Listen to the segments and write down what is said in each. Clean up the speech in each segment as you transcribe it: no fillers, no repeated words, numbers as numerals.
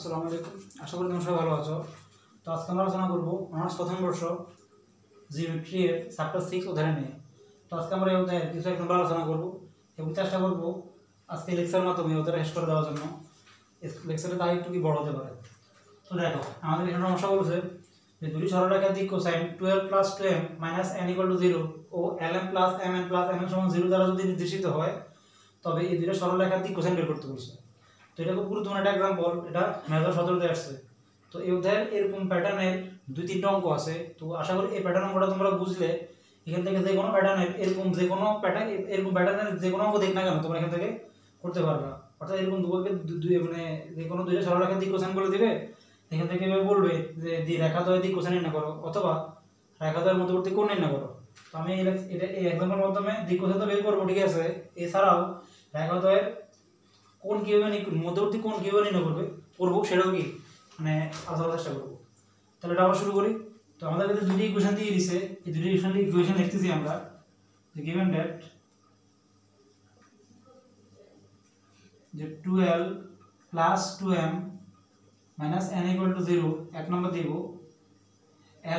আসসালামু আলাইকুম। আশা করি তোমরা সবাই ভালো আছো। তো আজকে আমরা আলোচনা করবো অনার্স প্রথম বর্ষ জিওমেট্রি এর চ্যাপ্টার 6 অধ্যায় নিয়ে। তো আজকে আমরা এই অধ্যায়ের কিছু এক নম্বর আলোচনা করবো এবং চেষ্টা করবো আজকে লেকচারের মাধ্যমে অধ্যায়টা শেষ করে দেওয়ার জন্য। লেকচারের তাই একটু কি বড় হতে পারে। তো দেখো আমাদের এখানে সমস্যা বলছে যে দুটি সরলরেখার দিক কোসাইন 12 + 2m - n = 0 ও lm + mn + mn = 0 দ্বারা যদি নির্দেশিত হয় তবে এই দুটো সরলরেখার দিক কোসাইন বের করতে বলছে। তো এটা খুব গুরুত্বপূর্ণ একটা एग्जांपल, এটা মেজর 17 তে আসছে। তো এই অধ্যায়ের এরকম প্যাটার্নের 2-3টা অঙ্ক আছে। তো আশা করি এই প্যাটার্ন অঙ্কটা তোমরা বুঝলে এখান থেকে যে কোনো প্যাটার্নের এরকম যে কোনো প্যাটার্নের যে কোনো অঙ্ক দেখ না কেন তোমরা এখান থেকে করতে পারবা। অর্থাৎ এরকম দুই মানে যে কোনো দুইটা সরলরেখার দিক কোসাইন বলে দিবে, এখান থেকে এভাবে বলবে যে রেখাদ্বয়ের দিক কোসাইন নির্ণয় করো অথবা রেখাদ্বয়ের মধ্যবর্তী কোণ নির্ণয় করো। তো আমি এটা এই एग्जांपल মাধ্যমে দিক কোসাইন তো বের করব, ঠিক আছে। এছাড়াও রেখাদ্বয়ের কোন কিভাবে মধ্যবর্তী কোন কিভাবে নির্ণয় করবো সেটাও কি মানে আলোচনার চেষ্টা করবো। তাহলে এটা আবার শুরু করি। তো আমাদের কাছে দুটি ইকুয়েশন দিয়ে দিয়েছে, এই দুটি ইকুয়েশন লিখতেছি আমরা যে given that যে 12 + 2m - n = 0 এক নম্বর দেব,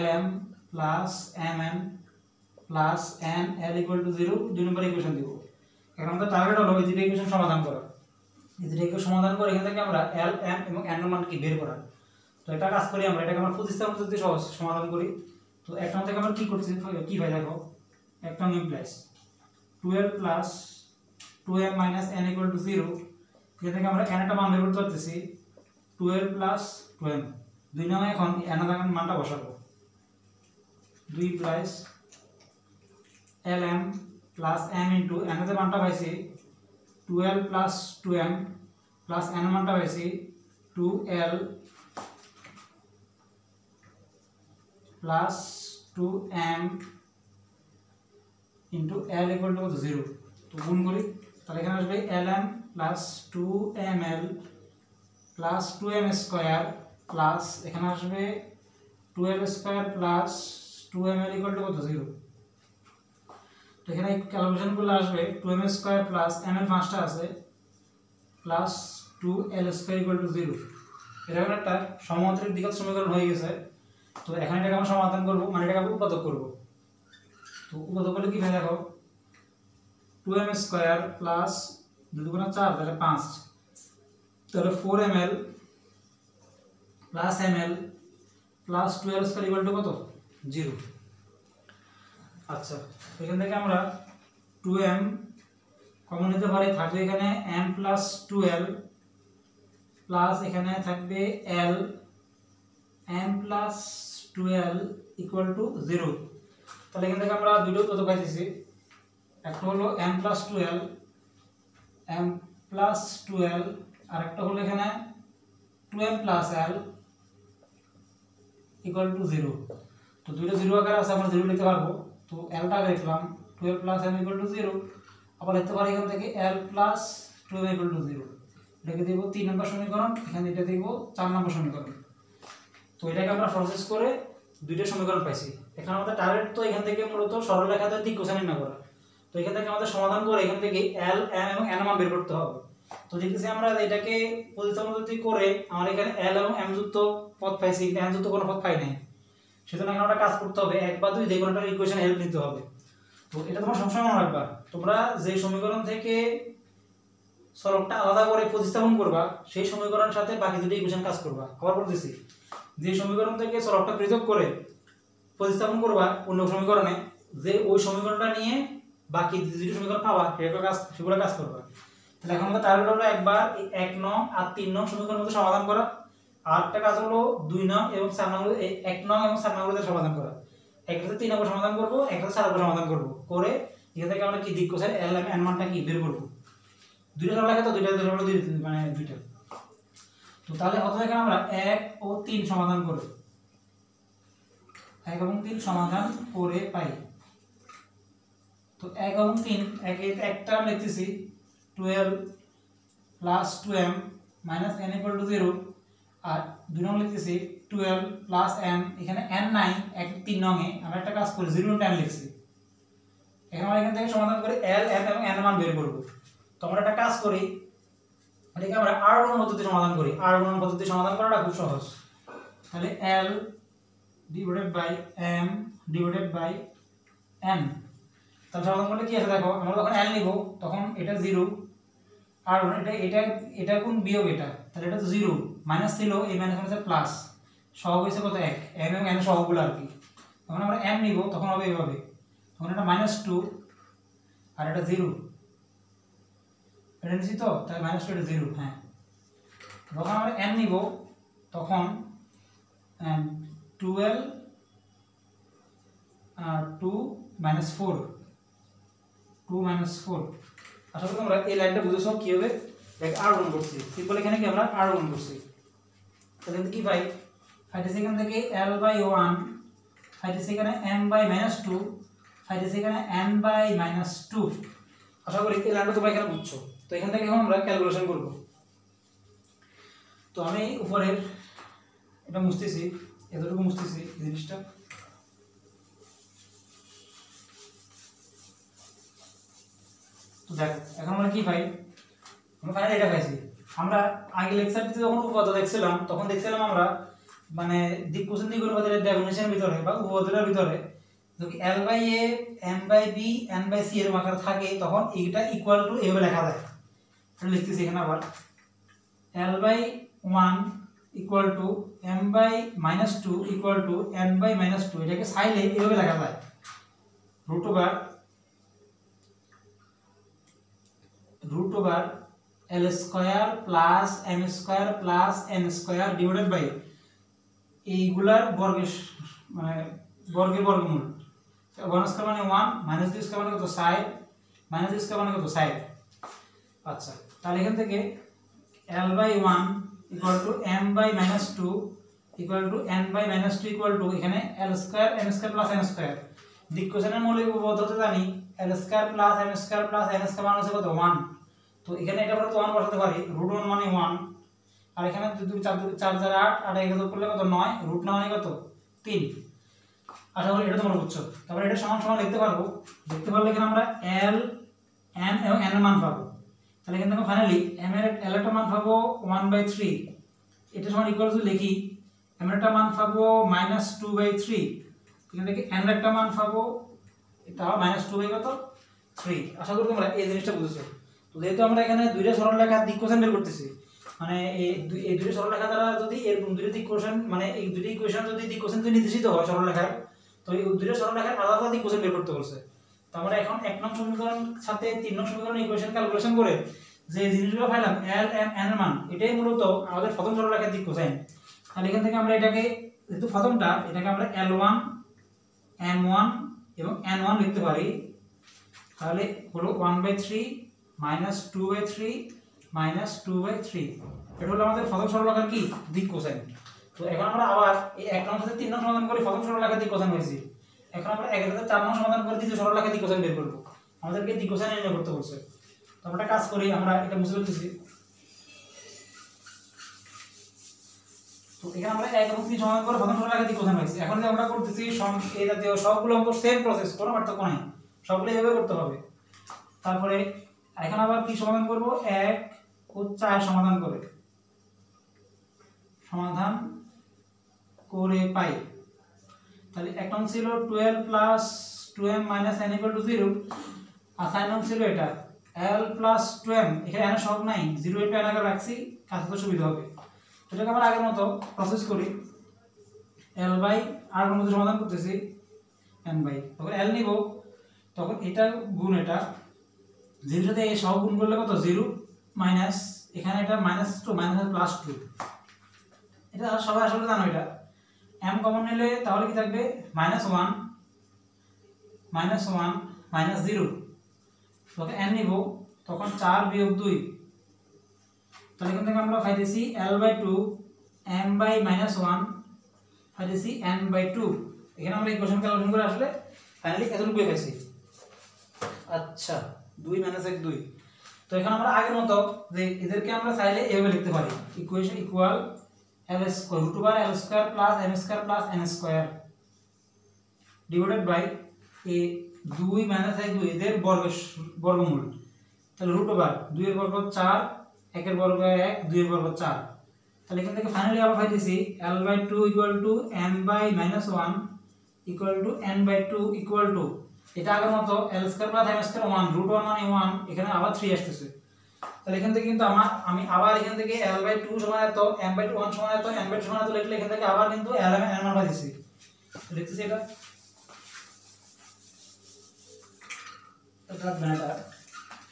lm + mn + n l = 0 দুই নম্বর ইকুয়েশন দেব। এখন আমাদের টার্গেট হলো এই দুটি ইকুয়েশন সমাধান করা। এটাকে সমাধান করে এখান থেকে আমরা l m এবং n এর মান কি বের করা। তো এটা কাজ করি আমরা, এটাকে আমরা প্রতিস্থাপন পদ্ধতি সহজ সমাধান করি। তো এক নম্বর থেকে আমরা কি করতেছি কি হয় দেখো, এক নম্বর ইমপ্লাইজ 12 + 2m - n = 0 এখান থেকে আমরা n এর মান বের করতে পারতেছি 12 + 2m। দুই নম্বরে এখন n এর মানটা বসাবো 2 + lm + m * n এর মানটা পাইছি 12 + 2m + n মানটা পাইছি 2l + 2m * l = 0। তো গুণ করি, তাহলে এখানে আসবে lm + 2ml + 2m² প্লাস এখানে আসবে 12² + 2ml = 0। তো এখানে ক্যালকুলেশন করলে আসবে 2m² + ml পাঁচটা আছে প্লাস 2l² = 0। এটা একটা সমান্তরাল দ্বিঘাত সমীকরণ হয়ে গেছে। তো এখন এটাকে আমরা সমাধান করব, মানে এটাকে আমরা উৎপাদক করব। তো উৎপাদক করলে কি হয় দেখো, 2m² + 2 × 4 তাহলে 5, তাহলে 4ml + ml + 2l² = কত 0। আচ্ছা, এখান থেকে আমরা 2m কমন নিতে পারি, থাকবে এখানে m + 2l প্লাস এখানে থাকবে l m + 2l = 0। তাহলে এখান থেকে আমরা দুটো উৎপাদক পাইতেছি, একটা হলো m + 2l আর একটা হলো এখানে 2m + l = 0। তো দুটো 0 আকারে আছে, আমরা 0 লিখতে পারবো। তো l টা লিখলাম 12 + m = 0, আবার লিখতে পারি এখান থেকে l + 2m = 0। এটাকে দেব 3 নম্বর সমীকরণ, এখানে এটা দেব 4 নম্বর সমীকরণ। তো এটাকে আমরা প্রসেস করে দুইটা সমীকরণ পাইছি। এখন আমাদের টার্গেট তো এখান থেকে মূলত সরলরেখার দিক কোসাইন নির্ণয় করা। তো এখান থেকে আমাদের সমাধান করে এখান থেকে l m এবং n মান বের করতে হবে। তো দেখতেছি আমরা এটাকে প্রতিস্থাপন পদ্ধতি করে আমরা এখানে l এবং m যুক্ত পদ পাইছি, n যুক্ত কোনো পদ পাই নাই। সেজন্য এখানে একটা কাজ করতে হবে, এক বা দুই যে কোনো একটা ইকুয়েশন হেল্প নিতে হবে। তো এটা তোমরা সবসময় মনে রাখবা, তোমরা যে সমীকরণ থেকে সরলটা আলাদা করে প্রতিস্থাপন করবা সেই সমীকরণের সাথে বাকি দুটো ইকুয়েশন কাজ করবা। আবার বলতেছি, যে সমীকরণ থেকে সরলটা পৃথক করে প্রতিস্থাপন করবা অন্য সমীকরণে, যে ওই সমীকরণটা নিয়ে বাকি দুটো সমীকরণ পাবা সেগুলো কাজ করবা। তাহলে এখন আমাদের টার্গেট হলো একবার 1 নং আর 3 নং সমীকরণের সমাধান করা, আর একটা কাজ হলো 2 নং এবং 4 নং 1 নং এবং 4 নং এর সমাধান করা। একটাতে 3 নম্বর সমাধান করব, একটাতে 4 নম্বর সমাধান করব, করে এখান থেকে আমরা কি দিক কোসাইন l m n মানটা কি বের করব। দুইটা সরলরেখা তো দুইটা হলো মানে দুইটা। তো তাহলে অথবা এখানে আমরা 1 ও 3 সমাধান করব, 1 এবং 3 সমাধান করে পাই। তো 1 এবং 3 একটা লিখতেছি 12 + 2m - n = 0 আর দুই নং লিখতেছি 12 + m, এখানে n নাই 3 নং এ, আমরা একটা কাজ করি 0 × n লিখছি। এখন আমরা এখান থেকে সমাধান করে l m এবং n মান বের করব। তো আমরা একটা কাজ করি, এটাকে আমরা আর গুণন পদ্ধতি সমাধান করি। আর গুণন পদ্ধতি সমাধান করাটা খুব সহজ। তাহলে l divided by m divided by n, তাহলে সমাধান করলে কি আছে দেখো, আমরা যখন l নিব তখন এটা 0 আর এটা এটা এটা কোন বিয়োগ এটা, তাহলে এটা তো 0 মাইনাস ছিল, এই মাইনাস হচ্ছে প্লাস, সহগ হইছে কত 1, m এবং n এর সহগগুলো আর কি। যখন আমরা m নিব তখন হবে এইভাবে, তখন এটা -2 আর এটা 0, এটা নিছি তো, তাই -2 এটা 0, হ্যাঁ। যখন আমরা n নিব তখন 12 2 -4 2 -4। আশা করি তোমরা এই লাইনটা বুঝেছো কি হবে। দেখ আর গুণ করছি, সিম্পল এখানে কি আমরা আর গুণ করছি, তাহলে কি পাই, ফাইটেছে এখান থেকে l বাই 1, ফাইটেছে এখানে m বাই -2, ফাইটেছে এখানে n বাই -2। আশা করি এই লাইনটা তোমরা এখানে বুঝছো। তো এখান থেকে এখন আমরা ক্যালকুলেশন করব। তো আমি উপরের এটা মুছতেছি, এতটুকু মুছতেছি এই জিনিসটা। তো দেখ এখন আমরা কি পাই, আমরা ফাইনালি এটা পাইছি। আমরা আগে লেকচারটিতে যখন উপপাদ্য দেখছিলাম তখন দেখছিলাম আমরা মানে দিক কোণ দিক অনুপাতের ডেফিনিশনের ভিতরে বা উপপাদ্যের ভিতরে যদি l by a m by b n by c এর আকার থাকে তখন এইটা ইকুয়াল টু এভাবে লেখা যায়। এটা লিখতেছি এখানে আবার l by 1 equal to m by -2 equal to n by -2, এটাকে চাইলে এভাবে লেখা যায় root over l square plus m square plus n square divided by এইগুলার বর্গের মানে বর্গের বর্গমূল। 1 স্কয়ার মানে 1, -2 স্কয়ার মানে কত 60, -2 স্কয়ার মানে কত 60। আচ্ছা, তাহলে এখান থেকে l by 1 equal to m by -2 equal to n by -2 equal to এখানে l square m square plus n square. দিক কোণের মৌলিক উপপাদ্য জানি l square plus m square plus n square মানে হচ্ছে কত 1। তো এখানে এটা আমরা তো 1 বসাতে পারি, √1 মানে 1, আর এখানে 2 4 4 4 8 8 এর যোগ করলে কত 9, √9 মানে কত 3। আশা করি এটা তোমরা বুঝছো। তারপরে এটা সমান সমান লিখতে পারবো, লিখতে পারলে এখানে আমরা l m এবং n এর মান পাবো। তাহলে এখান থেকে ফাইনালি m এর l এর মান পাবো 1/3, এটা সমান ইকুয়াল টু লিখি m এর মান পাবো -2/3, এখান থেকে n এর মান পাবো এটা -2/3। আশা করি তোমরা এই জিনিসটা বুঝছো। তো যেহেতু আমরা এখানে দুইটা সরলরেখার দিক কোণ বের করতেছি, মানে এই দুইটা সরলরেখা দ্বারা যদি এরকম দুইটা দিক কোণ মানে এই দুইটা ইকুয়েশন যদি দিক কোণ নির্দেশিত হয় সরলরেখার, তো এই দুইটা সরলরেখার আলাদা আলাদা দিক কোণ বের করতে বলছে। তো আমরা এখন 1 নং সমীকরণ সাথে 3 নং সমীকরণ ইকুয়েশন ক্যালকুলেশন করে যে জিনিসগুলো পাইলাম l m n এর মান, এটাই মূলত আমাদের প্রথম সরলরেখার দিক কোণ। তাহলে এখান থেকে আমরা এটাকে যেহেতু প্রথমটা এটাকে আমরা l1 m1 এবং n1 লিখতে পারি। তাহলে হলো 1/3 -2/3 -2/3, এটা হলো আমাদের প্রথম সরলরেখার কি দিক কোণ। তো এখন আমরা আবার এই 1 নং সাথে 3 নং সমাধান করে প্রথম সরলরেখার দিক কোণ হয়েছে। এখন আমরা 1 এর সাথে 4 নং সমাধান করে দ্বিতীয় সরলরেখার দিক কোণ বের করব। আমাদেরকে দিক কোণ নির্ণয় করতে বলছে। তো আমরা কাজ করি, আমরা এটা মুছে ফেলতেছি। তো এখানে আমরা 1 এবং 3 সমাধান করে প্রথম সরলরেখার দিক কোণ হয়েছে। এখন যে আমরা করতেছি এই জাতীয় সবগুলো অঙ্ক সেম প্রসেস, কোনো পার্থক্য নাই, সবগুলো এভাবে করতে হবে। তারপরে এখন আবার কি সমাধান করব, 1 ও 4 সমাধান করে পাই। তাহলে 1 নং ছিল 12 plus 2m minus n equal to 0, আর 4 নং ছিল এটা l প্লাস 2m, এখানে n সহগ নাই, 0 ইনটু n আগে রাখছি, কাছে তো সুবিধা হবে। এটাকে আমরা আগের মতো প্রসেস করি, l বাই r এর মধ্যে সমাধান করতেছি n বাই, তখন l নিব, তখন এটা গুণ এটা 0 সাথে এই সহগ গুণ করলে কত 0 মাইনাস এখানে এটা -2 মাইনাস +2, এটা সবাই আসলে জানো। এটা m কমন নিলে তাহলে কি থাকবে -1 -0, তখন n নিব, তখন 4 - 2, তাহলে এখান থেকে আমরা পাইতেছি l/2 m বাই -1 পাইতেছি n/2। এখানে আমরা ইকুয়েশন ক্যালকুলেশন করে আসলে ফাইনালি এতটুকু পাইছি। আচ্ছা 2 - 1 2। তো এখন আমরা আগের মতো যে এদেরকে আমরা চাইলে এভাবে লিখতে পারি, equation equal l square √l square plus m square plus n square divided by এই 2 - 1 2 এদের বর্গমূল। তাহলে √2 এর বর্গ 4 একের বর্গ 1 2 এর বর্গ 4 তাহলে এখান থেকে ফাইনালি আবার পাইতেছি l/2 = m/-1 n/2 এটা আগের মতো l² + m² 1 √1 মানে 1 এখানে আবার 3 আসতেছে তাহলে এখান থেকে কিন্তু আমি আবার এখান থেকে l/2 সমান এত m/2 1 সমান এত n/2 সমান এত লিখলে এখান থেকে আবার কিন্তু lm n মান পাইতেছি লিখতেছি এটা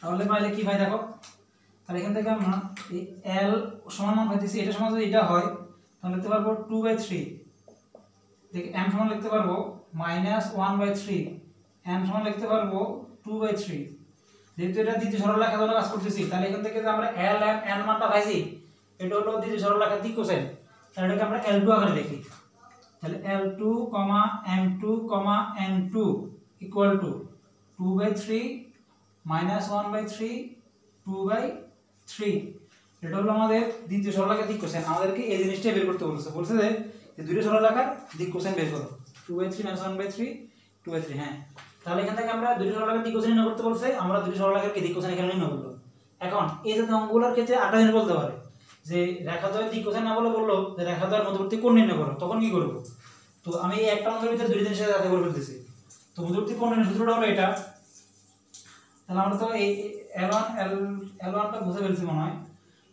তাহলে পাইলে কি পাই দেখো তাহলে এখান থেকে আমরা এই l সমান মান পাইতেছি এটা সমান যদি এটা হয় তাহলে লিখতে পারবো 2/3 দেখি m সমান লিখতে পারবো -1/3 m সমান লিখতে পারবো 2/3 যেহেতু এটা দ্বিতীয় সরলরেখা দ্বারা কাজ করতেছি তাহলে এখান থেকে যে আমরা l m n মানটা পাইছি এটা হলো দ্বিতীয় সরলরেখার দিক কোসাইন তাহলে এটাকে আমরা l2 আকারে লিখি তাহলে l2, m2, n2 = 2/3 -1/3 2/3 এটা হলো আমাদের দ্বিতীয় সরলরেখার দিক কোসাইন আমাদেরকে এই জিনিসটা বের করতে বলছে যে এই দুটো সরলরেখার দিক কোসাইন বের করো 2/3 -1/3 2/3 হ্যাঁ তাহলে এখান থেকে আমরা দুটো সরলরেখার দিক কোসাইন নির্ণয় করতে বলছে আমরা দুটো সরলরেখার দিক কোসাইন এখানে নির্ণয় করব এখন এই যে অঙ্কগুলোর ক্ষেত্রে আটা জিনিস বলতে পারে যে রেখাদ্বয়ের দিক কোসাইন না বললো যে রেখাদ্বয়ের মধ্যবর্তী কোণ নির্ণয় করো তখন কি করব তো আমি এই একটা অঙ্কের ভিতরে দুটো জিনিস সাথে করে ফেলতেছি তো মধ্যবর্তী কোণ নির্ণয় সূত্রটা হলো এটা তাহলে আমরা তো এই l1 টা বুঝে ফেলছি মনে হয়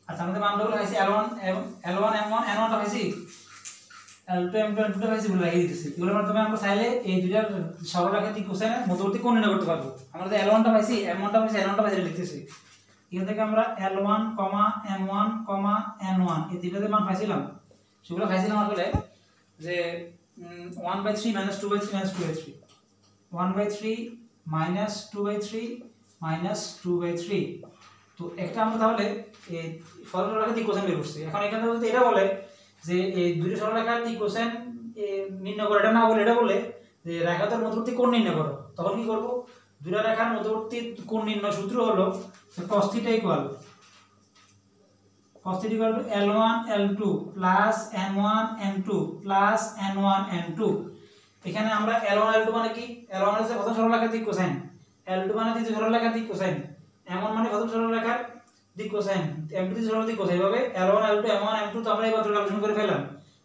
আচ্ছা আমাদের মানগুলো পাইছি l1 m1 n1 টা পাইছি l2 m2 n2 টা পাইছি বলে লাগিয়ে দিতেছি এগুলোর মাধ্যমে আমরা চাইলে এই দুইটার সরলরেখার দিক কোসাইনের মধ্যবর্তী কোণ নির্ণয় করতে পারবো আমরা যে l1 টা পাইছি m1 টা পাইছি n1 টা পাইছি লিখতেছি এখান থেকে আমরা l1, m1, n1 এই তিনটাতে মান পাইছিলাম সেগুলো পাইছিলাম আসলে যে 1/3 - 2/3 - 2/3 1/3 - 2/3 - 2/3 তো একটা আমরা তাহলে এই সরলরেখার দিক কোসাইন বের করছি এখন এখানে যদি এটা বলে যে এই দুটো সরলরেখার দিক কোসাইন নির্ণয় করো এটা না বলে এটা বলে যে রেখাদ্বয়ের মধ্যবর্তী কোণ নির্ণয় করো তখন কি করব দুটো রেখার মধ্যবর্তী কোণ নির্ণয় সূত্র হলো cos θ = l1 l2 + m1 m2 + n1 n2 এখানে আমরা l1 l2 মানে কি l1 হচ্ছে প্রথম সরলরেখার দিক কোসাইন l2 মানে দ্বিতীয় সরলরেখার দিক কোসাইন m1 মানে প্রথম সরলরেখার দিক কোসাইন m2 দ্বিতীয় সরলরেখার দিক কোসাইন ভাবে l1 l2 m1 m2 তো আমরা এইমাত্র ক্যালকুলেশন করে ফেললাম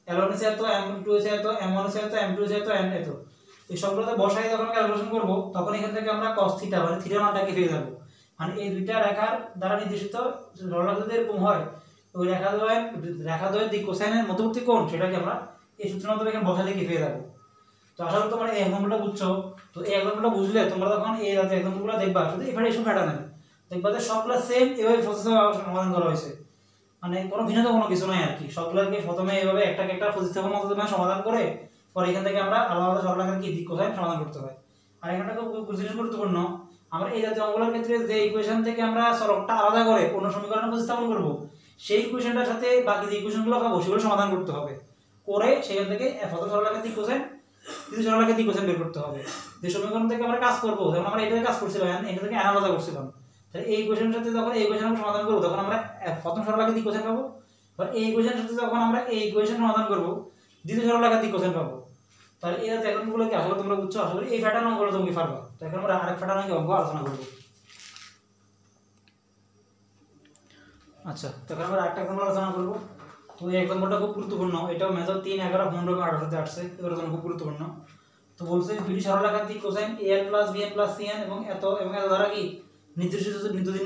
l1 হচ্ছে এত m2 হচ্ছে এত m1 হচ্ছে এত m2 হচ্ছে এত n এত এই সবগুলোতে বসাই যখন ক্যালকুলেশন করব তখন এখান থেকে আমরা cos θ মানে থিটা মানটা কি পেয়ে যাব মানে এই দুইটা রেখার দ্বারা নির্দেশিত সরলরেখা যদি এরকম হয় ওই রেখাদ্বয়ের দিক কোসাইনের মধ্যবর্তী কোণ সেটাকে আমরা এই সূত্রের মাধ্যমে এখানে বসালে কি পেয়ে যাব তো আশা করি তোমরা এই এক্সাম্পলটা বুঝছো তো এই এক্সাম্পলটা বুঝলে তোমরা তখন এই রাতে এক্সাম্পলগুলো দেখবা শুধু এবারে এসব প্যাটার্ন দেখবা যে সবগুলো সেম এভাবে প্রসেসে সমাধান করা হয়েছে মানে কোনো ভিন্ন কোনো কিছু নাই আর কি সবগুলোকে প্রথমে এইভাবে একটাকে একটা প্রতিস্থাপন মাধ্যমে সমাধান করে পরে এখান থেকে আমরা আলাদা আলাদা সরলরেখার কি দিক কোসাইন সমাধান করতে হয় আর এখানটা খুব জিনিস গুরুত্বপূর্ণ আমরা এই জাতীয় অঙ্কগুলোর ক্ষেত্রে যে ইকুয়েশন থেকে আমরা সরলটা আলাদা করে অন্য সমীকরণে প্রতিস্থাপন করব সেই ইকুয়েশনটার সাথে বাকি যে ইকুয়েশনগুলো পাবো সেগুলো সমাধান করতে হবে করে সেখান থেকে প্রথম সরলরেখার দিক কোসাইন দ্বিতীয় সরলরেখার দিক কোসাইন বের করতে হবে যে সমীকরণ থেকে আমরা কাজ করব যেমন আমরা এটা কাজ করছিলাম এটা থেকে আলাদা করছিলাম তাহলে এই ইকুয়েশনের সাথে যখন এই ইকুয়েশন আমরা সমাধান করব তখন আমরা প্রথম সরলরেখার দিক কোসাইন পাবো আর এই ইকুয়েশনের সাথে যখন আমরা এই ইকুয়েশন সমাধান করব দ্বিতীয় সরলরেখার দিক কোসাইন পাবো তাহলে এই যে এক্সাম্পলগুলো কি আসলে তোমরা বুঝছো আসলে এই প্যাটার্ন অঙ্কগুলো তুমি পারবা তো এখন আমরা আরেক প্যাটার্ন অঙ্ক আলোচনা করব আচ্ছা তখন আমরা আরেকটা এক্সাম্পল আলোচনা করব তো এই এক্সাম্পলটা খুব গুরুত্বপূর্ণ এটাও মেজর 3 11 15 18 তে আসছে এর জন্য খুব গুরুত্বপূর্ণ তো বলছে দুটি সরলরেখার দিক কোসাইন al + bn + cn এবং এত দ্বারা কি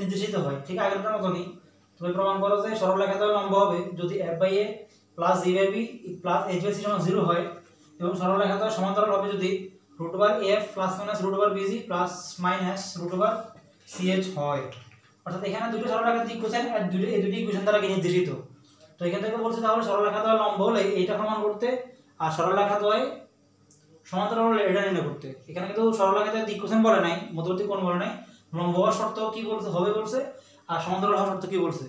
নির্দেশিত হয় ঠিক আগেরটার মতই তুমি প্রমাণ করো যে সরলরেখা দ্বয় লম্ব হবে যদি f/a + g/b + h/c = 0 হয় এবং সরলরেখা দ্বয় সমান্তরাল হবে যদি √f ± √bg ± √ch হয় অর্থাৎ এখানে দুটো সরলরেখার দিক কোসাইন আর এই দুটি ইকুয়েশন দ্বারা নির্দেশিত তো এখান থেকে বলছে তাহলে সরলরেখা দ্বয় লম্ব হলে এইটা প্রমাণ করতে আর সরলরেখা দ্বয় সমান্তরাল হলে এটা নির্ণয় করতে এখানে কিন্তু সরলরেখা দ্বয় দিক কোসাইন বলে নাই মধ্যবর্তী কোণ বলে নাই লম্ব হওয়ার শর্ত কি বলছে হবে বলছে আর সমান্তরাল হওয়ার শর্ত কি বলছে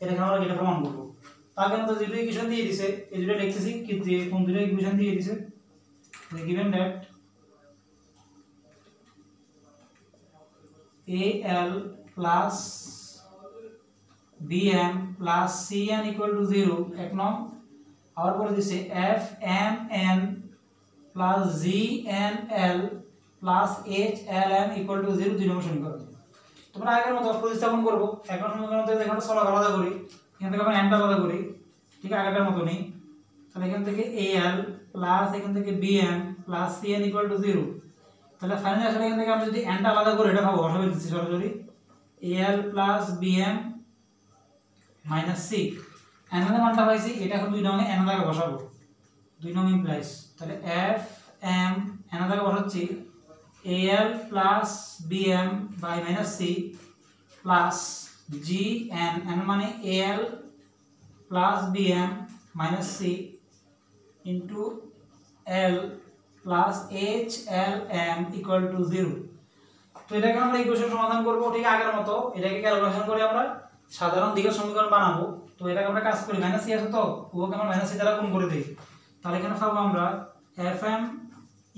এটা আমরা এটা প্রমাণ করব তাহলে আমরা দুটো ইকুয়েশন দিয়ে দিয়েছে এই দুটো লিখতেছি কি দিয়ে কোন দুটো ইকুয়েশন দিয়ে দিয়েছে given that al plus bm plus cn = 0 এক নং আবার বলে দিয়েছে fmn plus gnl plus hlm = 0 দুই নম্বর সমীকরণ তোমরা আগের মতো প্রতিস্থাপন করবো। এখন সমীকরণ থেকে এখানে সলভ আলাদা করি, এখান থেকে আমরা এনটা আলাদা করি, ঠিক আগেরটার মতো নেই। তাহলে এখান থেকে al প্লাস এখান থেকে bm plus cn equal to 0। তাহলে ফাইনালি আসলে এখান থেকে আমরা যদি এনটা আলাদা করি এটা পাবো বসাবে দিচ্ছি সরাসরি al plus bm minus c। n এর মানটা পাইছি, এটা এখন 2 নং এ n এর বসাবো, 2 নং ইমপ্লাইজ। তাহলে f m n এর বসাচ্ছি al plus bm by minus c plus gn n মানে al plus bm minus c into l plus hlm equal to 0। তো এটাকে আমরা ইকুয়েশন সমাধান করব ঠিক আগের মতো, এটাকে ক্যালকুলেশন করে আমরা সাধারণ দিকের সমীকরণ বানাবো। তো এটাকে আমরা কাজ করি, মাইনাস c আছে তো ওকে আমরা মাইনাস c দ্বারা গুণ করে দেই। তাহলে এখানে পাবো আমরা fm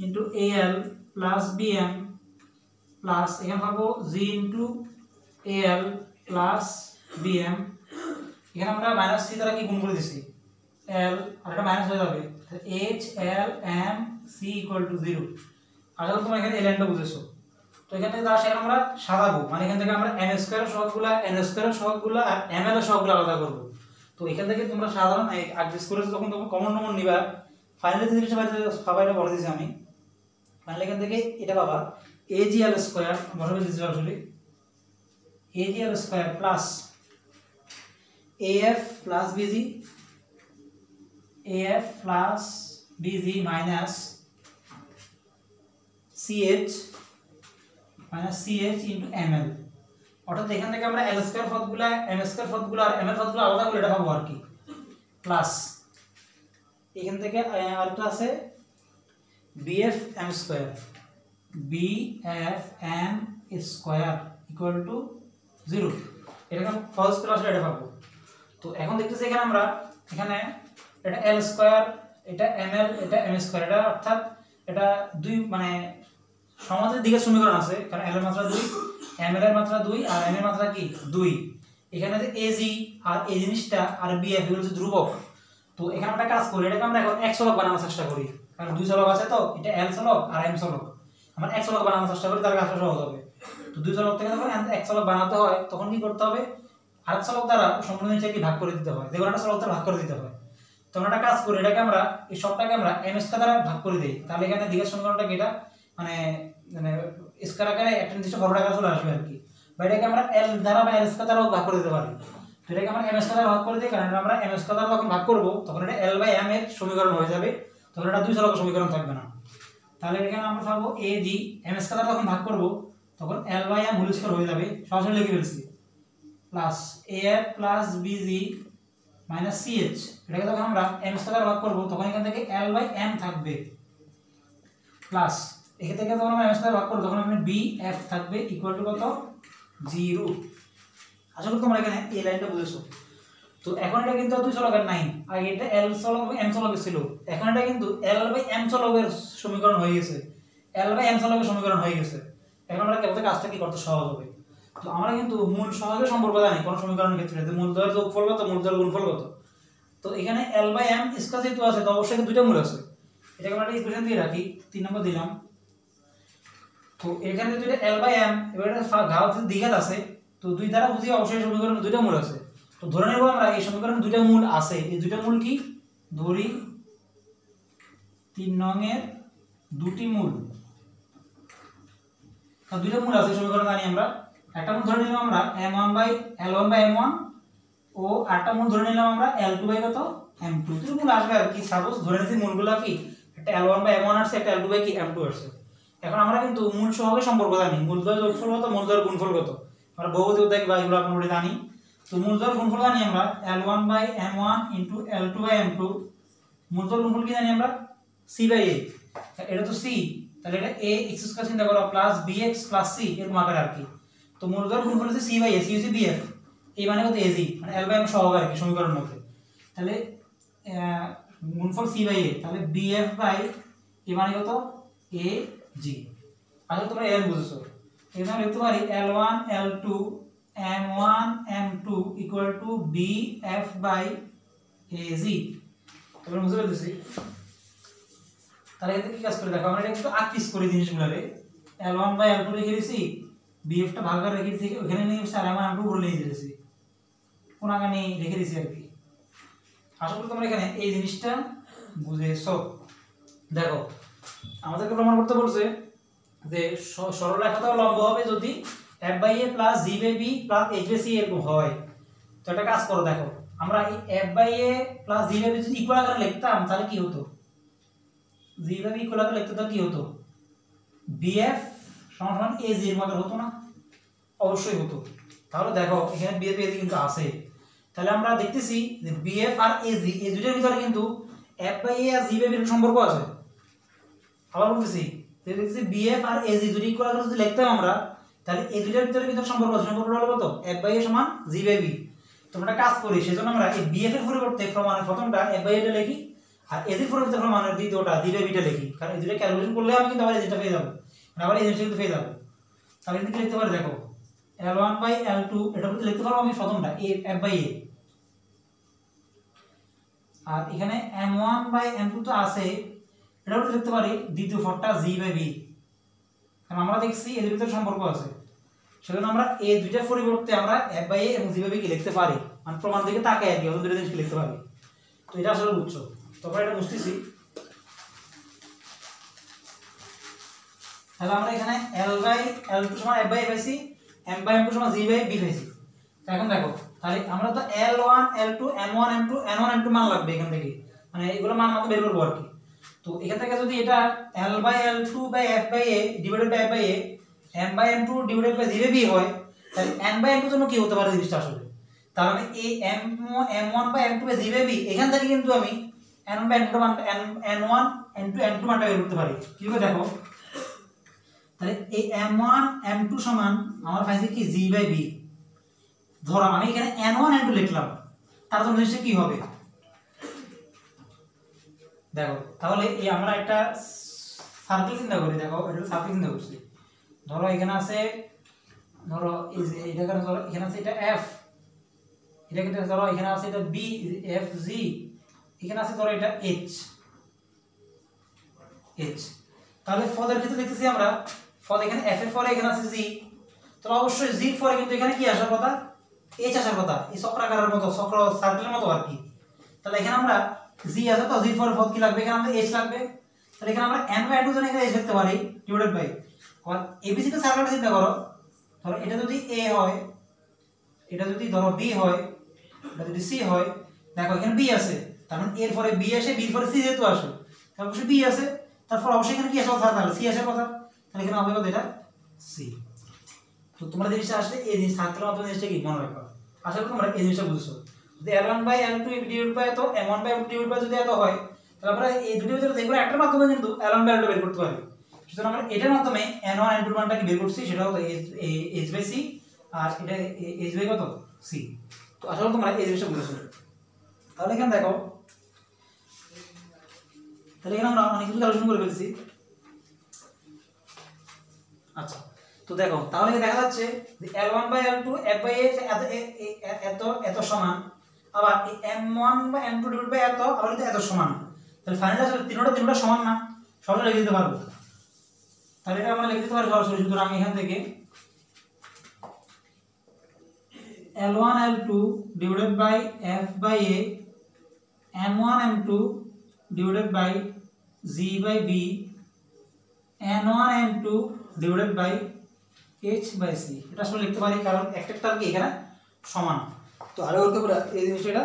into al plus bm plus এখানে পাবো g into al plus bm। এখানে আমরা মাইনাস c দ্বারা কি গুণ করে দিছি l, আর এটা মাইনাস হয়ে যাবে, hlm c ইকুয়াল টু 0। আসলে তোমরা এখানে ln টা বুঝেছো। তো এখান থেকে তার সাথে আমরা সাজাবো, মানে এখান থেকে আমরা n স্কয়ার সহগগুলা n স্কয়ার সহগগুলা আর ml এর সহগগুলা আলাদা করব। তো এখান থেকে তোমরা সাধারণ অ্যাডজাস্ট করে যখন তোমরা কমন নমন নিবা, ফাইনালি যে জিনিসটা পাইতে সবাইটা বলে দিয়েছি আমি। ফাইনালি এখান থেকে এটা পাবা agl স্কয়ার বসাবে দিয়েছি সরাসরি agl square plus af plus bg af plus bg minus ch minus ch into ml। অর্থাৎ এখান থেকে আমরা l স্কয়ার পদগুলা m স্কয়ার পদগুলা আর ml পদগুলা আলাদা করে এটা পাবো আর কি, প্লাস এখান থেকে আরেকটা আছে bf m square bf m square equal to 0। এটাকে ফার্স্ট ক্লাস এটা পাবো। তো এখন দেখতেছি এখানে আমরা এখানে এটা l স্কয়ার, এটা ml, এটা m স্কয়ার, এটা অর্থাৎ এটা দুই মানে সমানের দিকের সমীকরণ আছে, কারণ l এর মাত্রা 2, ml এর মাত্রা 2 আর m এর মাত্রা কি 2। এখানে যে ag আর এই জিনিসটা আর bf এগুলো হচ্ছে ধ্রুবক। তো এখানে একটা কাজ করি, এটাকে আমরা এখন x চলক বানানোর চেষ্টা করি, কারণ দুই চলক আছে তো, এটা l চলক আর m চলক। আমরা x চলক বানানোর চেষ্টা করি, তার কাজটা সহজ হবে। তো দুই চলক থেকে যখন x চলক বানাতে হয় তখন কি করতে হবে, আরেক চলক দ্বারা সম্পূর্ণ জিনিসটাকে ভাগ করে দিতে হয়, যেকোনো একটা চলক দ্বারা ভাগ করে দিতে হয়। তো আমরা একটা কাজ করি, এটাকে আমরা এই সবটাকে আমরা m স্কয়ার দ্বারা ভাগ করে দেই। তাহলে এখানে দিকের সমীকরণটা কি, এটা মানে মানে স্কয়ার আকারে একটা নির্দিষ্ট বড় আকারে চলে আসবে আর কি। বা এটাকে আমরা l দ্বারা বা l স্কয়ার দ্বারা ভাগ করে দিতে পারি। তো এটাকে আমরা m স্কয়ার দ্বারা ভাগ করে দিই, কারণ আমরা m স্কয়ার দ্বারা যখন ভাগ করব তখন এটা l বাই m এর সমীকরণ হয়ে যাবে, তখন এটা দুই চলকের সমীকরণ থাকবে না। তাহলে এখানে আমরা পাবো ag m স্কয়ার দ্বারা যখন ভাগ করব তখন l by m whole square হয়ে যাবে, সরাসরি লিখে ফেলছি, plus af plus bg minus ch। এটাকে যখন আমরা m স্কয়ার দ্বারা ভাগ করব তখন এখান থেকে l বাই m থাকবে, প্লাস এখান থেকে যখন আমরা m স্কয়ার ভাগ করব তখন এখানে bf থাকবে ইকুয়াল টু কত 0। আসলে তোমরা এখানে এই লাইনটা বুঝেছো। তো এখন এটা কিন্তু দুই চলকের নাই, আগে এটা l চলক এবং m চলকের ছিল, এখন এটা কিন্তু l বাই m চলকের সমীকরণ হয়ে গেছে, l বাই m চলকের সমীকরণ হয়ে গেছে। এখন আমরা কেবল কাজটা কি করতে সহজ হবে। তো আমরা কিন্তু মূল সহজে সম্পর্ক জানি কোন সমীকরণের ক্ষেত্রে, যে মূলদ্বয়ের যোগফল কত, মূলদ্বয়ের গুণফল কত। তো এখানে l বাই m স্কয়ার যেহেতু আছে তো অবশ্যই দুইটা মূল আছে, এটাকে আমরা একটা ইকুয়েশন দিয়ে রাখি, 3 নম্বর দিলাম। তো এখানে যদি এটা l বাই m এবারে ঘাত দ্বিঘাত আছে, তো দুই দ্বারা বুঝি অবশ্যই সমীকরণে দুইটা মূল আছে। তো ধরে নেব আমরা এই সমীকরণে দুইটা মূল আছে, এই দুইটা মূল কি ধরি 3 নং এর দুটি মূল, আর দুইটা মূল আছে সমীকরণ জানি আমরা। একটা মূল ধরে নিলাম আমরা m1 by l1 by m1 ও আরেকটা মূল ধরে নিলাম আমরা l2 বাই কত m2। দুটো মূল আসবে আর কি, সাপোজ ধরে নিছি মূলগুলো কি একটা l1 বাই m1 আসছে, একটা l2 বাই কি m2 আসছে। এখন আমরা কিন্তু মূল সহগে সম্পর্ক জানি, মূলদ্বয়ের যোগফল কত, মূলদ্বয়ের গুণফল কত, আমরা বহুপদী অধ্যায় বা এগুলো আমরা জানি। তো মূলদ্বয়ের গুণফল জানি আমরা l1 by m1 into l2 by m2। মূলদ্বয়ের গুণফল কি জানি আমরা c বাই a, এটা তো c, তাহলে এটা a x স্কয়ার চিন্তা করো প্লাস bx প্লাস c এরকম আকারে আর কি। তো মূলদ্বয়ের গুণফল হচ্ছে c বাই a, c হচ্ছে bf, এই মানে কত ag, মানে l বাই m সহগ আর কি সমীকরণের মধ্যে। তাহলে গুণফল c বাই a, তাহলে bf বাই a মানে কত ag। আচ্ছা তোমরা এর বুঝছো, এখানে লিখতে পারি l1 l2 m1 m2 equal to bf by ag। তোমরা বুঝতে পেরেছি। তাহলে এতে কি কাজ করে দেখো, আমরা এটা একটু আকিস করে জিনিসগুলোরে l1 বাই l2 লিখে দিয়েছি, বিএফটা ভাগ করে রেখে দিয়েছি ওখানে নিয়ে এসে আর আমার উপরে নিয়ে দিয়েছি কোন আগানে রেখে দিয়েছি আর কি। আশা করি তোমরা এখানে এই জিনিসটা বুঝেছো। দেখো আমাদেরকে প্রমাণ করতে বলছে যে সরলরেখাটা লম্ব হবে যদি f/a plus g/b plus h/c এরকম হয়। তো একটা কাজ করো, দেখো আমরা এই f/a প্লাস g/b যদি ইকুয়াল আকারে লিখতাম তাহলে কি হতো, g/b ইকুয়াল আকারে লিখতে তাহলে কি হতো, bf সমান az এর মতো হতো না? অবশ্যই হতো। তাহলে দেখো এখানে bf az কিন্তু আছে, তাহলে আমরা দেখতেছি যে bf আর az এই দুটোর ভিতরে কিন্তু f/a আর g/b এর সম্পর্ক আছে। আবার বলতেছি যে দেখতেছি bf আর az দুটো ইকুয়াল আকারে যদি লিখতাম আমরা তাহলে এই দুটোর ভিতরে কিন্তু সম্পর্ক আছে। সম্পর্কটা হলো কত, f/a সমান g/b। তোমরা কাজ করি সেজন্য আমরা এই bf এর পরিবর্তে প্রমাণের প্রথমটা f/a টা লিখি আর az এর পরিবর্তে প্রমাণের দ্বিতীয়টা g/b টা লিখি, কারণ এই দুটো ক্যালকুলেশন করলে আমি কিন্তু আবার এই যেটা পেয়ে যাব, আবার এই জিনিসটা কিন্তু পেয়ে যাব। তাহলে কিন্তু লিখতে পারি, দেখো L1/L2 এটা বলতে লিখতে পারবো আমি প্রথমটা f/a, আর এখানে M1/M2 তো আছে, এটা বলতে লিখতে পারি দ্বিতীয় পদটা g/b, কারণ আমরা দেখছি এদের ভিতরে সম্পর্ক আছে। সেজন্য আমরা এই দুইটার পরিবর্তে আমরা f/a এবং g/b কে লিখতে পারি, মানে প্রমাণ দিকে তাকাই আর কি ওই দুটো জিনিসকে লিখতে পারি। তো এটা আসলে বুঝছো, তারপরে এটা বুঝতেছি। তাহলে আমরা এখানে L/L2 সমান f/a পাইছি, M/M2 সমান g/b পাইছি। তো এখন দেখো তাহলে আমরা তো L1 L2 M1 M2 N1 N2 মান লাগবে এখান থেকে, মানে এগুলো মান আমরা বের করব আর কি। তো এখান থেকে যদি এটা L/L2 f/a divided by f/a M/M2 divided by g/b হয়, তাহলে N/M2 জন্য কি হতে পারে জিনিসটা আসলে, তার মানে এই M1/M2 বাই g/b এখান থেকে কিন্তু আমি N1/M2 মান N1 N2 N2 মানটা বের করতে পারি। কিভাবে দেখো, তাহলে এই M1 M2 সমান আমার পাইছে কি g/b। ধরো আমি এখানে N1 N2 লিখলাম, তার জন্য জিনিসটা কি হবে দেখো। তাহলে এই আমরা একটা সার্কেল চিন্তা করি, দেখো এটা সার্কেল চিন্তা করছি। ধরো এখানে আছে, ধরো এই যে এটা কেন, ধরো এখানে আছে এটা f, এটা কিন্তু ধরো এখানে আছে এটা b f g, এখানে আছে ধরো এটা h। তাহলে পদের ক্ষেত্রে দেখতেছি আমরা পদ এখানে f এর পরে এখানে আছে g, তাহলে অবশ্যই g এর পরে কিন্তু এখানে কি আসার কথা, h আসার কথা, এই চক্রাকারের মতো চক্র সার্কেলের মতো আর কি। তাহলে এখানে আমরা g আছে তো g এর পরে পদ কি লাগবে, এখানে আমাদের h লাগবে। তাহলে এখানে আমরা n/2 জন্য এখানে h লিখতে পারি ডিভাইডেড বাই, আর abc তে সার্কেলটা চিন্তা করো, ধরো এটা যদি a হয়, এটা যদি ধরো b হয়, এটা যদি c হয়, দেখো এখানে b আছে, তার মানে এর পরে b আসে, b এর পরে c যেহেতু আসে তাহলে অবশ্যই b আছে, তারপর অবশ্যই এখানে কি আসে তাহলে c আসার কথা, তাহলে এখানে হবে কত, এটা c। তো তোমরা জিনিসটা আসলে এই জিনিস সার্কেলের মাধ্যমে জিনিসটা কি মনে রাখবা, আশা করি তোমরা এই জিনিসটা বুঝছো। যদি L1/L2 ডিভাইড বাই এত M1/M2 ডিভাইড বাই যদি এত হয়, তাহলে আমরা এই দুটোর ভিতরে দেখব একটার মাধ্যমে কিন্তু L1/L2 বের করতে পারি। সুতরাং আমরা এটার মাধ্যমে N1 N2 মানটা কি বের করছি, সেটা হলো h/c, আর এটা h/ কত c। তো আসলে তোমরা এই জিনিসটা বুঝছো। তাহলে এখানে দেখো, তাহলে এখানে আমরা অনেক কিছু ক্যালকুলেশন করে ফেলছি। আচ্ছা তো দেখো তাহলে দেখা যাচ্ছে যে L1/L2 f/a এত এত সমান, আবার এই M1/M2 ডিভাইড বাই এত আবার এত সমান। তাহলে ফাইনালি আসলে তিনটা সমান না, সরাসরি লিখে দিতে পারবো। তাহলে এটা আমরা লিখে দিতে পারি সরাসরি। সুতরাং এখান থেকে L1 L2 divided by f/a M1 M2 divided by g/b N1 N2 divided by h/c, এটা আসলে লিখতে পারি কারণ একটা কি এখানে সমান। তো আরো করতে পারে এই জিনিসটা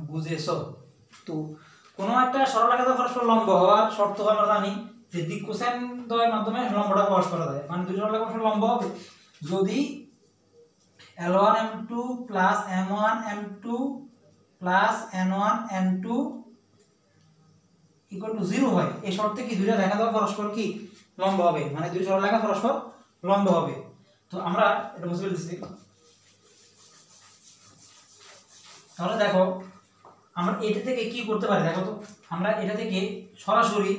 বুঝেছো। তো কোনো একটা সরলরেখা পরস্পর লম্ব হওয়ার শর্ত আমরা জানি যে দিক কোসাইন দ্বয়ের মাধ্যমে লম্বটা প্রকাশ করা যায়, মানে দুই সরলরেখা পরস্পর লম্ব হবে যদি L1 M2 plus M1 M2 plus N1 N2 equal to 0 হয়। এই শর্তে কি দুইটা রেখা দ্বয় পরস্পর কি লম্ব হবে, মানে দুই সরলরেখা পরস্পর লম্ব হবে। তো আমরা এটা বুঝতে পেরেছি। তাহলে দেখো আমরা এটা থেকে কি করতে পারি, দেখো তো আমরা এটা থেকে সরাসরি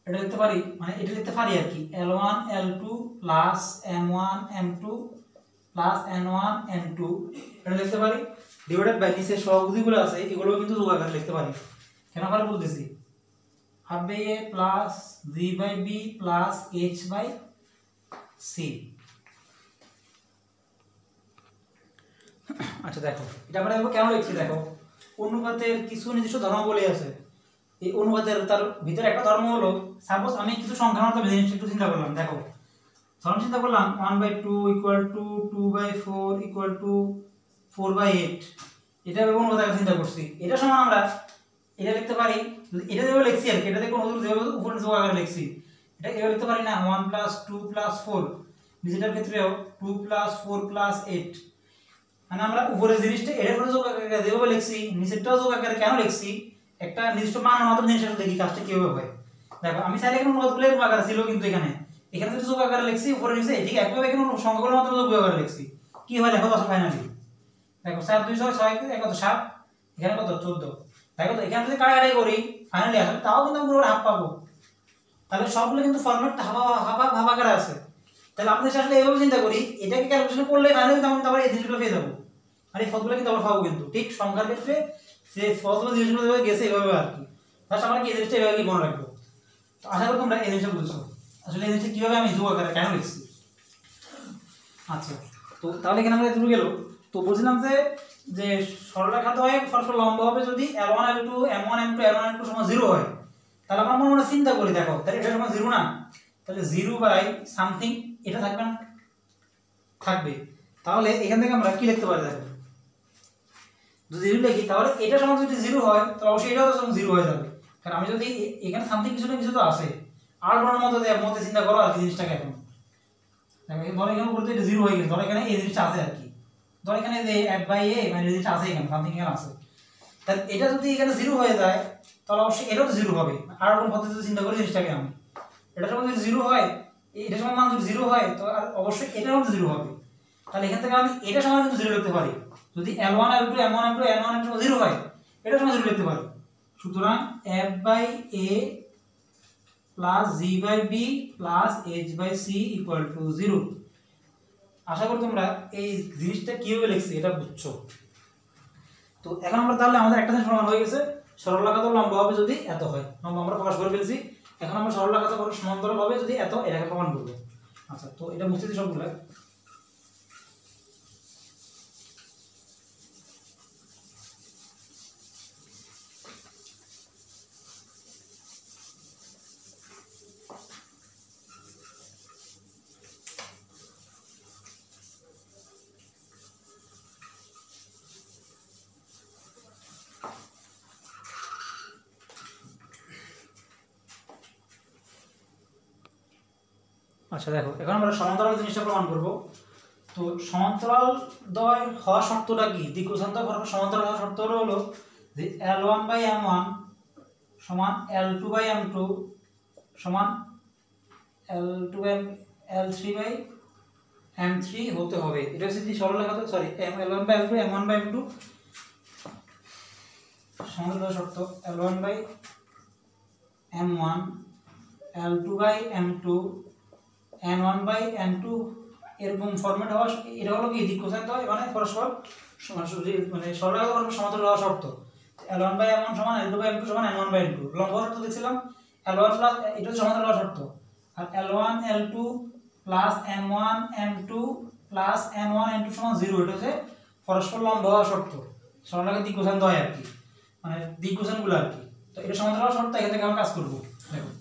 এটা লিখতে পারি, মানে এটা লিখতে পারি আর কি L1 L2 plus M1 M2 plus N1 N2 এটা লিখতে পারি ডিভাইডেড বাই নিচে সহগুজিগুলো আছে এগুলো কিন্তু যোগ আকারে লিখতে পারি। কেন আমরা বলতেছি f/a plus g/b plus h/c C. আচ্ছা দেখো এটা আমরা কেন লিখছি, দেখো অনুপাতের কিছু নির্দিষ্ট ধর্মাবলী আছে। এই অনুপাতের তার ভিতরে একটা ধর্ম হলো, সাপোজ আমি কিছু সংখ্যার মতো জিনিস একটু চিন্তা করলাম, দেখো ধরুন চিন্তা করলাম 1/2 ইকুয়াল টু 2/4 ইকুয়াল টু 4/8, এটা অনুপাতের চিন্তা করছি। এটা সমান আমরা এটা লিখতে পারি, এটা যেভাবে লিখছি আর কি, এটা দেখো যেভাবে উপরে যোগ আকারে লিখছি, এটা এভাবে লিখতে পারি না 1 + 2 + 4, নিচেটার ক্ষেত্রেও 2 + 4 + 8, মানে আমরা উপরের জিনিসটা এর উপরে যোগ আকারে যেভাবে লিখছি, নিচেরটাও যোগ আকারে কেন লিখছি, একটা নির্দিষ্ট মানের মতো জিনিসটা দেখি কাজটা কিভাবে হয়। দেখো আমি চাইলে এখানে অনুপাতগুলো এরকম আকারে ছিল, কিন্তু এখানে যদি যোগ আকারে লিখছি উপরে নিচে, ঠিক একভাবে এখানে সংখ্যাগুলোর মতো যোগ আকারে লিখছি, কি হয় দেখো দশা ফাইনালি, দেখো 4 2 6 6 1 কত 7, এখানে কত 14, দেখো তো এখানে যদি কাটাকাটি করি ফাইনালি আসলে তাও কিন্তু আমরা পুরো হাফ পাবো। তাহলে সবগুলো কিন্তু ফরম্যাট হাফ আকারে আছে। তাহলে আপনি আসলে এইভাবে চিন্তা করি, এটাকে ক্যালকুলেশন করলে ফাইনালি কিন্তু আমরা আবার এই জিনিসগুলো পেয়ে যাবো, আর এই পদগুলো কিন্তু আবার পাবো, কিন্তু ঠিক সংখ্যার ক্ষেত্রে যে পদগুলো জিনিসগুলো যেভাবে গেছে এইভাবে আর কি। তাহলে আমরা কি এই জিনিসটা এভাবে কি মনে রাখবো। তো আশা করি তোমরা এই জিনিসটা বুঝছো, আসলে এই জিনিসটা কিভাবে আমি যোগ আকারে কেন লিখছি। আচ্ছা তো তাহলে এখানে আমরা শুরু গেল। তো বলছিলাম যে সরলরেখা দ্বয় পরস্পর লম্ব হবে যদি L1 L2 M1 M2 L1 L2 সমান 0 হয়, তাহলে আমরা মনে মনে চিন্তা করি, দেখো তাহলে এটা সমান 0 না, তাহলে 0/something এটা থাকবে না, থাকবে। তাহলে এখান থেকে আমরা কি লিখতে পারি, দেখো যদি 0 লিখি তাহলে এটা সমান যদি 0 হয় তাহলে অবশ্যই এটাও সমান 0 হয়ে যাবে, কারণ আমি যদি এখানে সামথিং কিছু না কিছু তো আছে, আর বড়র মধ্যে চিন্তা করো আর কি জিনিসটাকে। এখন দেখো ধরো এখানে বলতে এটা 0 হয়ে গেছে, ধরো এখানে এই জিনিসটা আছে আর কি, ধরো এখানে যে f/a মানে এই জিনিসটা আছে, এখানে সামথিং এখানে আছে, তাহলে এটা যদি এখানে 0 হয়ে যায় তাহলে অবশ্যই এটাও তো 0 হবে। আর কোন পদ্ধতিতে চিন্তা করি জিনিসটাকে আমি, এটা সমান যদি 0 হয়, এটা সমান মান যদি 0 হয় তো আর অবশ্যই এটাও তো 0 হবে। তাহলে এখান থেকে আমি এটা সমান কিন্তু 0 লিখতে পারি, যদি L1 L2 M1 M2 N1 N2 0 হয় এটা সমান 0 লিখতে পারি। সুতরাং f/a plus g/b plus h/c equal to 0। আশা করি তোমরা এই জিনিসটা কিভাবে লিখছি এটা বুঝছো। তো এখন আমরা তাহলে আমাদের একটা জিনিস প্রমাণ হয়ে গেছে, সরলরেখাতে লম্ব হবে যদি এত হয়, লম্ব আমরা প্রকাশ করে ফেলছি। এখন আমরা সরলরেখাতে সমান্তরাল হবে যদি এত, এটাকে প্রমাণ করব। আচ্ছা তো এটা মুছে দিই সবগুলো। আচ্ছা দেখো এখন আমরা সমান্তরাল জিনিসটা প্রমাণ করব। তো সমান্তরাল দ্বয় হওয়া শর্তটা কি, দ্বিগুণান্তর বরাবর সমান্তরাল হওয়া শর্ত হলো যে L1/M1 সমান L2/M2 সমান L3/M3 হতে হবে। এটা হচ্ছে যে সরলরেখা, সরি L1/L2 M1/M2 সমান্তরাল শর্ত L1/M1 L2/M2 N1/N2 এরকম ফরম্যাট হওয়া, এটা হলো কি দ্বিগুণান্তর মানে পরস্পর মানে সরলরেখা পরস্পর সমান্তরাল হওয়া শর্ত। L1/M1 সমান L2/M2 সমান N1/N2 লম্ব শর্ত দেখছিলাম, L1 প্লাস এটা সমান্তরাল হওয়া শর্ত, আর L1 L2 plus M1 M2 plus N1 N2 সমান 0, এটা হচ্ছে পরস্পর লম্ব হওয়া শর্ত, সরলরেখা দ্বিগুণান্তর হয় আর কি, মানে দ্বিগুণগুলো আর কি। তো এটা সমান্তরাল শর্ত, এখান থেকে আমরা কাজ করব। দেখো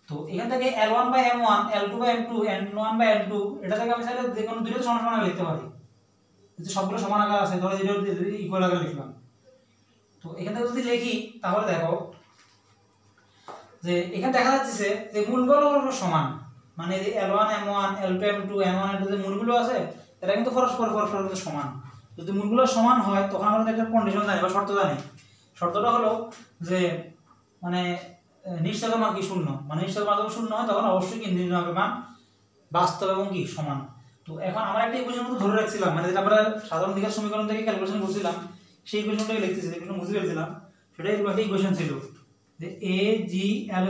তো এখান থেকে L1/M1 L2/M2 N1/N2 এটা থেকে আমি চাইলে যে কোনো দুটো সমান সমান লিখতে পারি, যদি সবগুলো সমান আকার আছে, ধরো এটা ইকুয়াল আকারে লিখলাম। তো এখান থেকে যদি লিখি তাহলে দেখো যে এখানে দেখা যাচ্ছে যে মূলগুলো সমান, মানে যে L1 M1 L2 M2 N1 N2 যে মূলগুলো আছে এটা কিন্তু পরস্পর সমান। যদি মূলগুলো সমান হয় তখন আমরা একটা কন্ডিশন জানি বা শর্ত জানি। শর্তটা হলো যে মানে নিশ্চয়তার মান কি শূন্য, মানে নিশ্চয়তার মান যখন শূন্য হয় তখন অবশ্যই কি নির্ণায়কের মান বাস্তব এবং কি সমান। তো এখন আমরা একটা ইকুয়েশন মতো ধরে রাখছিলাম, মানে যেটা আমরা সাধারণ দ্বিঘাত সমীকরণ থেকে ক্যালকুলেশন করছিলাম সেই ইকুয়েশনটাকে লিখতেছি, ইকুয়েশন মুছে ফেলছিলাম, সেটা এরকম একটা ইকুয়েশন ছিল যে AGL²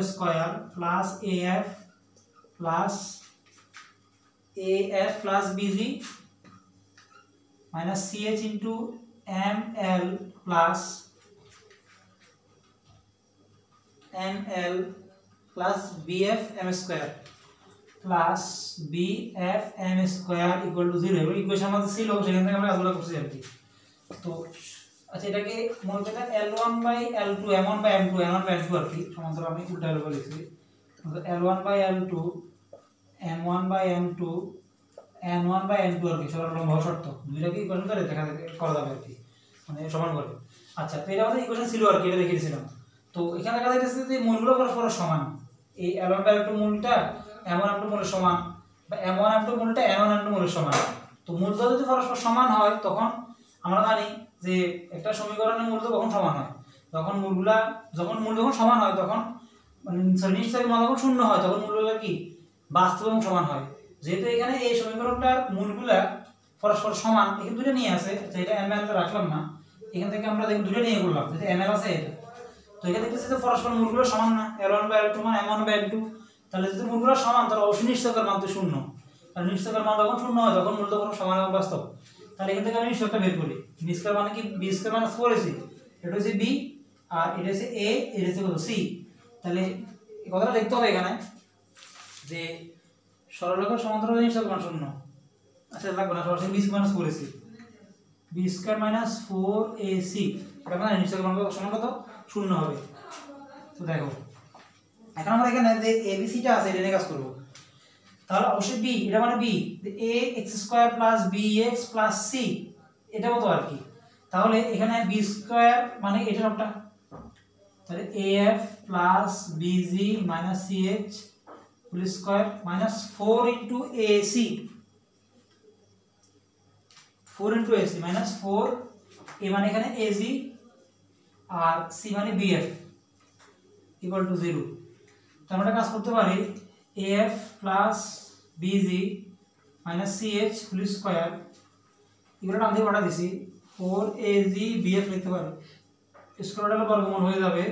plus AF plus BG minus CH into ML plus NL plus BF M²। Plus B F M square equal to 0 এবং ইকুয়েশন আমাদের ছিল সেখান থেকে আমরা কাজগুলো করছি আর কি। তো আচ্ছা এটাকে মনে করতে L1 by L2 M1 by M2 N1 by N2 আর কি সমান্তরাল আমি উল্টা করে লিখছি। L1 by L2 M1 by M2 N1 by N2 আর কি সরল লম্ব শর্ত দুইটাকে ইকুয়েশন করে দেখা করা যাবে আর কি মানে সমান করে। আচ্ছা তো এটা আমাদের ইকুয়েশন ছিল আর কি এটা দেখিয়েছিলাম। তো এখানে দেখা যাচ্ছে যে মূলগুলো পরস্পর সমান, এই L1 by L2 মূলটা M1 M2 মূলের সমান বা M1 M2 মূলটা N1 N2 মূলের সমান। তো মূলটা যদি পরস্পর সমান হয় তখন আমরা জানি যে একটা সমীকরণের মূল কখন সমান হয়, যখন মূল যখন সমান হয় তখন মানে নিশ্চয়ই মান যখন শূন্য হয় তখন মূলগুলো কি বাস্তব এবং সমান হয়। যেহেতু এখানে এই সমীকরণটার মূলগুলা পরস্পর সমান, এখানে দুটো নিয়ে আছে, আচ্ছা এটা ml রাখলাম না, এখান থেকে আমরা দেখুন দুটো নিয়ে করলাম যেটা ml আছে এটা। তো এখানে দেখতেছি যে পরস্পর মূলগুলো সমান না, L1 বাই L2 মানে M1 বাই L2, তাহলে যদি মূলগুলো সমান তাহলে অবশ্যই নিশ্চয়কের মান তো শূন্য, আর নিশ্চয়কের মান যখন শূন্য হয় তখন মূল তখন সমান এবং বাস্তব। তাহলে এখান থেকে আমি নিশ্চয়কটা বের করি, বি স্কয়ার মানে কি বি স্কয়ার মানে 4ac, এটা হচ্ছে বি আর এটা হচ্ছে এ, এটা হচ্ছে কত সি। তাহলে এই কথাটা লিখতে হবে এখানে যে সরলরেখার সমান্তরাল নিশ্চয়কের মান শূন্য। আচ্ছা লাগবে না, সরাসরি B square 4ac, B square 4ac এটা মানে নিশ্চয়কের মান সমান কত শূন্য হবে। তো দেখো এখন আমরা এখানে যে এবিসিটা আছে এটা নিয়ে কাজ করব। তাহলে অবশ্যই বি এটা মানে B A X square plus B X plus C এটা মতো আর কি। তাহলে এখানে বি স্কয়ার মানে এটা সবটা, তাহলে A F plus BG minus C H whole square minus 4 into AC, 4 into AC minus 4 A মানে এখানে এজি আর সি মানে বিএফ ইকুয়াল টু 0। তো আমরা কাজ করতে পারি AF plus BG minus CH whole square এগুলো নাম দিয়ে পাঠা দিছি 4AG BF লিখতে পারি, স্কয়ারটা বর্গমূল হয়ে যাবে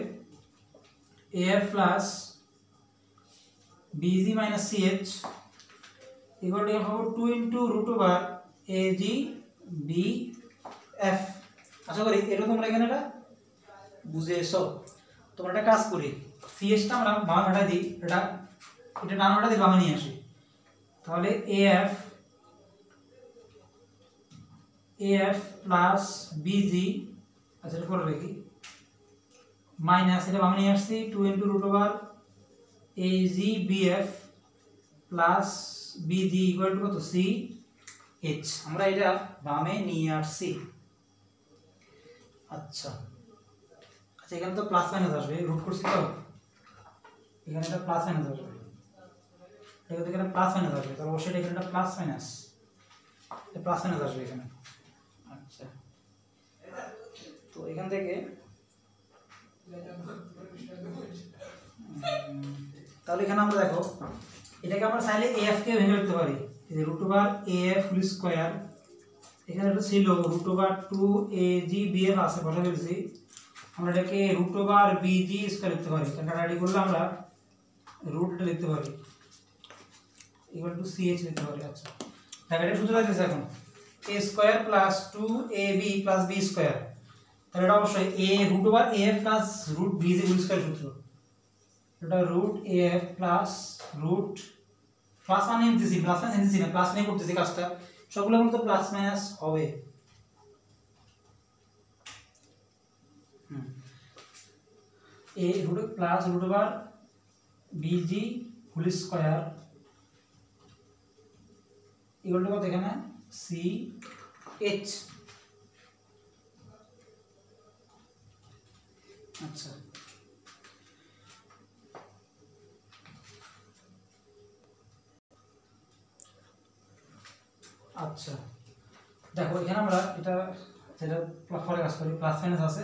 AF plus BG minus CH equal to হবে 2 into root over AG BF। আশা করি এটা তোমরা এখানে এটা বুঝেছো। তোমরা একটা কাজ করি CH টা আমরা বাম হাতে দিই, এটা ডান হাতে দিয়ে বামে নিয়ে আসি, তাহলে AF প্লাস BG আচ্ছা এটা করে রাখি মাইনাস এটা বামে নিয়ে আসছি 2 into root over AG BF plus BG equal to কত CH, আমরা এটা বামে নিয়ে আসছি। আচ্ছা আচ্ছা এখানে তো প্লাস মাইনাস আসবে, রুট করছি তো এখানে এটা প্লাস মাইনাস আসবে, এখানে প্লাস মাইনাস আসবে, তাহলে অবশ্যই এখানে এটা প্লাস মাইনাস আসবে এখানে। আচ্ছা তো এখান থেকে তাহলে এখানে আমরা দেখো এটাকে আমরা চাইলে AF কে ভেঙে লিখতে পারি, এই root over AF whole square এখানে এটা ছিল রুট ওভার 2AG BF আছে বসে ফেলছি, আমরা এটাকে রুট ওভার BG স্কয়ার লিখতে পারি, এটা রেডি করলে আমরা রুটটা লিখতে পারি ইকুয়াল টু CH লিখতে পারি। আচ্ছা দেখো এটা সূত্র লাগতেছে এখন a square plus 2ab plus b square, তাহলে এটা অবশ্যই a root over af plus root bg whole square সূত্র, এটা root af plus root plus মানে নিতেছি প্লাস মাইনাস নিতেছি না, প্লাস নিয়ে করতেছি কাজটা, সবগুলো কিন্তু প্লাস মাইনাস হবে। a root plus root over bg whole square equal to কত এখানে CH। আচ্ছা আচ্ছা দেখো এখানে আমরা এটা যেটা পরে কাজ করি প্লাস মাইনাস আছে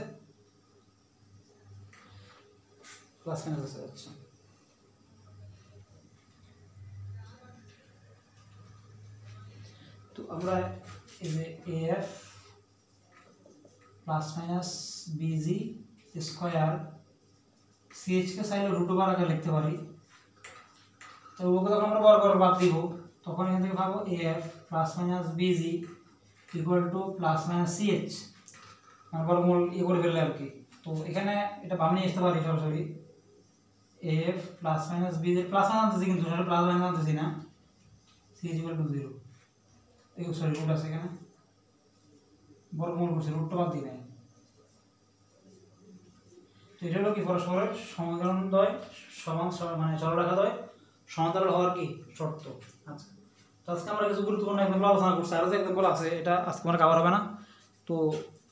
আচ্ছা তো আমরা এই যে AF plus minus BG square CH কে চাইলে রুট ওভার আকারে লিখতে পারি, তো ওকে যখন আমরা বর্গ বাদ দিব তখন এখান থেকে পাবো AF plus minus BG equal two plus minus CH মানে বর্গমূল করে ফেললে আর কি। তো এখানে এটা বামে নিয়ে আসতে পারি সরাসরি এফ প্লাস মাইনাস বি এর প্লাস আনতেছি কিন্তু আসলে প্লাস মাইনাস আনতেছি না সি ইজ ইকুয়াল টু 0 এই সরি রুট আছে এখানে বর্গমূল করছি রুটটা বাদ দিই নাই তো এটা হলো কি পরস্পরের সমীকরণ দ্বয় সমান মানে সরলরেখা দ্বয় সমান্তরাল হওয়ার কি শর্ত। আচ্ছা তো আজকে আমরা কিছু গুরুত্বপূর্ণ এক্সাম্পল আলোচনা করছি আর যে এক্সাম্পল আছে এটা আজকে আমার কভার হবে না তো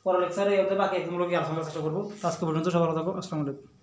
পরের লেকচারে বাকি এক্সাম্পল কি আলোচনা করার চেষ্টা করবো। আজকে পর্যন্ত সবার কথা আসসালামু আলাইকুম।